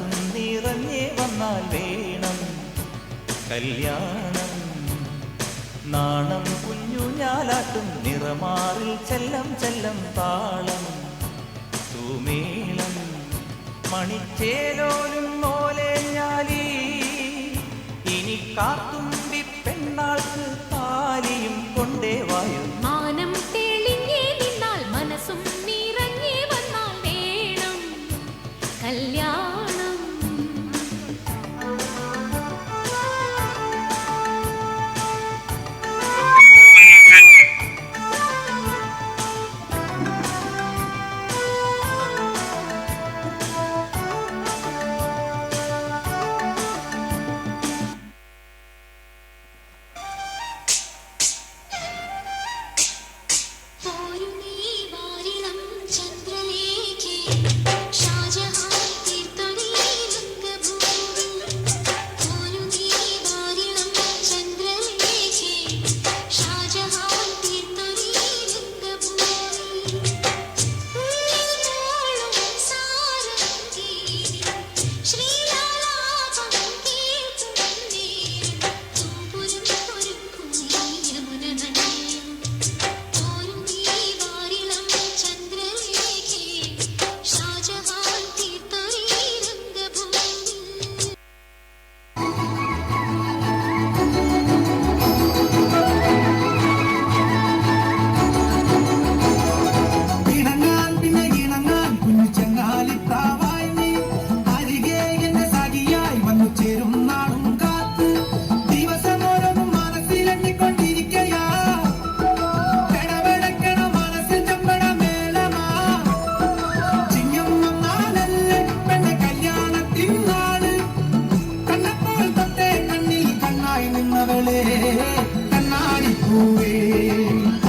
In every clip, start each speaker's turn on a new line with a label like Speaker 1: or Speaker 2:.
Speaker 1: മനസ്സും നിറഞ്ഞേ വന്നാൽ വേണം കല്യാണം. നാണം കുഞ്ഞു ഞാലാട്ടും നിറമാറിൽ ചെല്ലം ചെല്ലം താളം തൂമേളം മണിച്ചേലോലും മോലെ ഞാലി. ഇനി കാത്തുമ്പി പെണ്ണാൾക്ക് താലിയും കൊണ്ടേ വായു.
Speaker 2: മാനം തെളിഞ്ഞേ നിന്നാൽ മനസ്സും നിറഞ്ഞേ വന്നാൽ വേണം കല്യാണം.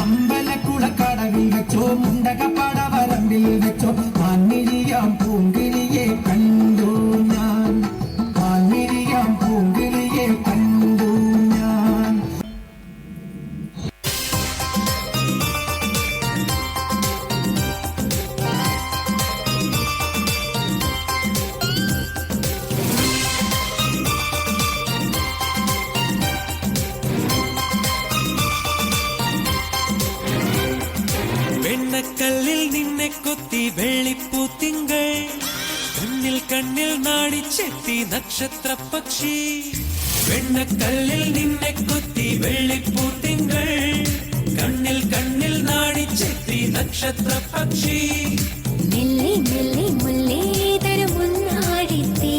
Speaker 3: അമ്പലക്കുളക്കടവിൽ വെച്ചോ മുണ്ടകപ്പടവരമ്പിൽ വെച്ചോ മാൻമിഴിയാം പൂങ്കിളിയെ കണ്ടു ഞാൻ. മാൻമിഴിയാം പൂങ്കിളിയെ കണ്ടു ഞാൻ.
Speaker 4: വെണ്ണക്കല്ലിൽ നിന്നെ കൊത്തി വെള്ളിപ്പൂത്തിങ്കൾ കണ്ണിൽ കണ്ണിൽ നാടിച്ചെത്തി നക്ഷത്ര പക്ഷി. വെണ്ണക്കല്ലിൽ നിന്നെ കൊത്തി വെള്ളിപ്പൂത്തിങ്കൾ കണ്ണിൽ കണ്ണിൽ നാടിച്ചെത്തി നക്ഷത്ര പക്ഷി.
Speaker 2: മെല്ലെ മെല്ലെ മുല്ലേതരം മുന്നാടിത്തേ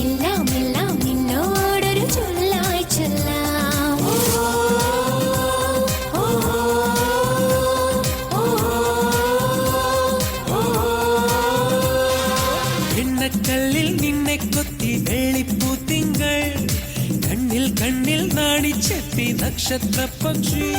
Speaker 2: എല്ലാം എല്ലാം നിന്നോടൊരു ചൊല്ലായി ചൊല്ലാം.
Speaker 4: വെണ്ണക്കല്ലിൽ നിന്നെ കൊത്തി വെള്ളിപ്പൂത്തിങ്കൾ കണ്ണിൽ കണ്ണിൽ നാടിച്ചെത്തി നക്ഷത്ര പക്ഷി.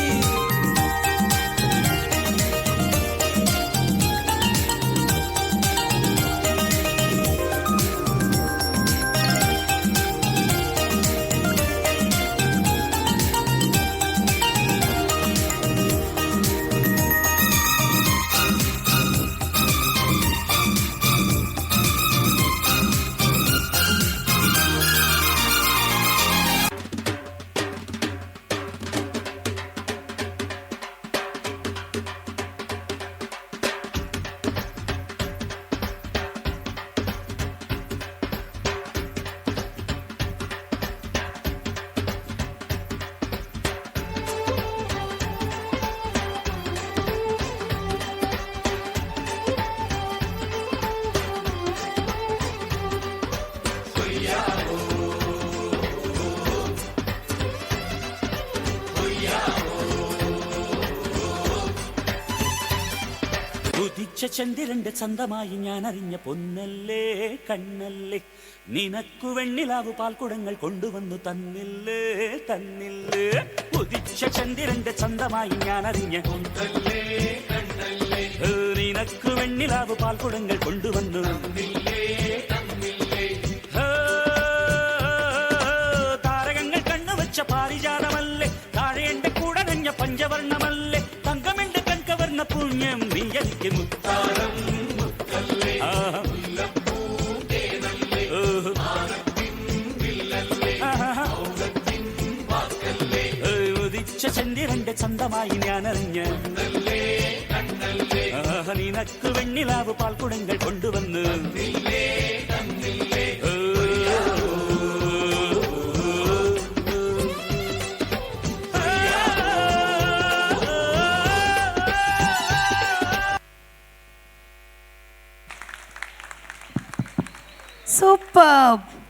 Speaker 5: ഉദിച്ച ചന്ദ്രന്റെ ചന്തമായി ഞാൻ അറിഞ്ഞ പൊന്നല്ലേ കണ്ണല്ലേ നിനക്കു വെണ്ണിലാവു പാൽക്കുടങ്ങൾ കൊണ്ടുവന്നു തന്നില്ലേ തന്നില്ലേ. ഉദിച്ച ചന്ദ്രന്റെ ചന്തമായി ഞാൻ അറിഞ്ഞ പൊന്നല്ലേ കണ്ണല്ലേ നിനക്കു വെണ്ണിലാവു പാൽക്കുടങ്ങൾ കൊണ്ടുവന്നു തന്നില്ലേ തന്നില്ലേ. താരകങ്ങൾ കണ്ണുവച്ച പാരിജാതമല്ലേ താഴെ എന്റെ കൂടെ നഞ്ഞ പഞ്ചവർണ്ണമല്ലേ തങ്കമെന്റെ കൺകവർണ്ണ പുണ്യം നീ എനിക്ക് മുത്താരം മുത്തല്ലേ മുല്ലപ്പൂതേനല്ലേ ചന്ദ്രന്റെ ചന്തമായി ഞാൻ അറിഞ്ഞ് നിനക്ക് വെണ്ണിലാവ് പാൽക്കുടങ്ങൾ കൊണ്ടുവന്ന്
Speaker 6: Superb.